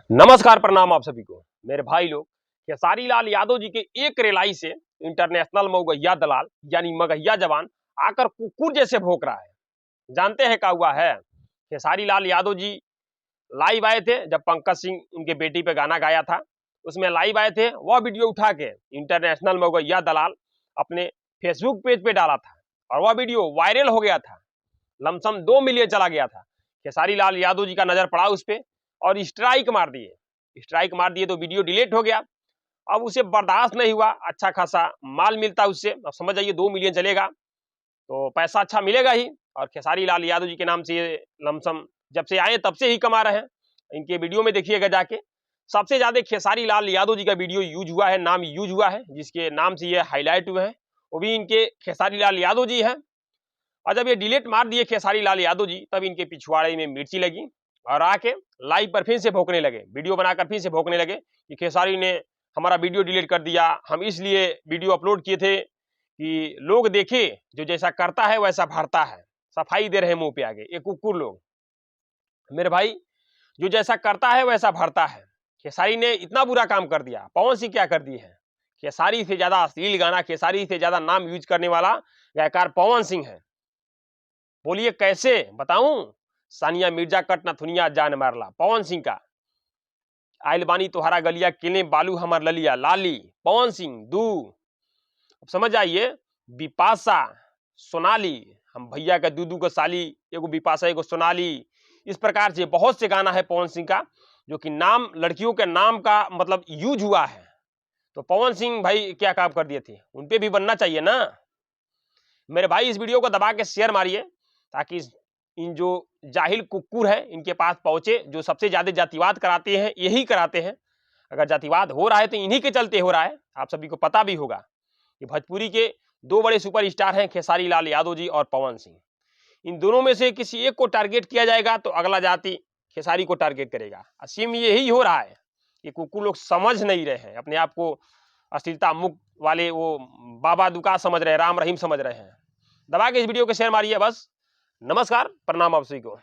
नमस्कार, प्रणाम आप सभी को। मेरे भाई लोग, खेसारी लाल यादव जी के एक रेलाई से इंटरनेशनल मऊगैया दलाल यानी मगहिया जवान आकर कुकुर जैसे भौंक रहा है। जानते हैं क्या हुआ है? खेसारी लाल यादव जी लाइव आए थे जब पंकज सिंह उनके बेटी पे गाना गाया था। उसमें लाइव आए थे, वह वीडियो उठा के इंटरनेशनल मऊगैया दलाल अपने फेसबुक पेज पे डाला था और वह वीडियो वायरल हो गया था। लमसम 2 मिलियन चला गया था। खेसारी लाल यादव जी का नजर पड़ा उस पे और स्ट्राइक मार दिए तो वीडियो डिलीट हो गया। अब उसे बर्दाश्त नहीं हुआ, अच्छा खासा माल मिलता उससे, अब समझ जाइए 2 मिलियन चलेगा तो पैसा अच्छा मिलेगा ही। और खेसारी लाल यादव जी के नाम से ये लमसम जब से आए तब से ही कमा रहे हैं। इनके वीडियो में देखिएगा जाके, सबसे ज्यादा खेसारी लाल यादव जी का वीडियो यूज हुआ है, नाम यूज हुआ है, जिसके नाम से ये हाईलाइट हुए हैं वो भी इनके खेसारी लाल यादव जी हैं। और जब ये डिलीट मार दिए खेसारी लाल यादव जी, तब इनके पिछवाड़े में मिर्ची लगी और आके लाइव पर फिर से भौंकने लगे, वीडियो बनाकर फिर से भौंकने लगे कि खेसारी ने हमारा वीडियो डिलीट कर दिया, हम इसलिए वीडियो अपलोड किए थे कि लोग देखे जो जैसा करता है वैसा भरता है। सफाई दे रहे मुंह पे आगे ये कुकुर लोग। मेरे भाई, जो जैसा करता है वैसा भरता है। खेसारी ने इतना बुरा काम कर दिया, पवन सिंह क्या कर दिए हैं? खेसारी से ज्यादा अश्लील गाना, खेसारी से ज्यादा नाम यूज करने वाला गायकार पवन सिंह है। बोलिए कैसे बताऊं? सानिया मिर्जा कट नथुनिया जान मारला, पवन सिंह का। आइल बानी तोहरा गलिया किले बालू हमर ललिया लाली, पवन सिंह दू। अब समझ आइए, बिपाशा, सोनाली, हम भैया का दूदू का साली, एगो बिपाशा एगो सोनाली। इस प्रकार से बहुत से गाना है पवन सिंह का जो कि नाम लड़कियों के नाम का मतलब यूज हुआ है। तो पवन सिंह भाई क्या काम कर दिए थे, उनपे भी बनना चाहिए ना। मेरे भाई, इस वीडियो को दबा के शेयर मारिए ताकि इन जो जाहिल कुकुर है इनके पास पहुंचे। जो सबसे ज्यादा जातिवाद कराते हैं यही कराते हैं। अगर जातिवाद हो रहा है तो इन्हीं के चलते हो रहा है, आप सभी को पता भी होगा कि भोजपुरी के दो बड़े सुपरस्टार हैं खेसारी लाल यादव जी और पवन सिंह। इन दोनों में से किसी एक को टारगेट किया जाएगा तो अगला जाति खेसारी को टारगेट करेगा। असीम यही हो रहा है कि कुकुर लोग समझ नहीं रहे हैं अपने आप को, अश्लीलता मुक्त वाले वो बाबा दुका समझ रहे हैं, राम रहीम समझ रहे हैं। दबा के इस वीडियो को शेयर मारिए बस। नमस्कार, प्रणाम आप सभी को।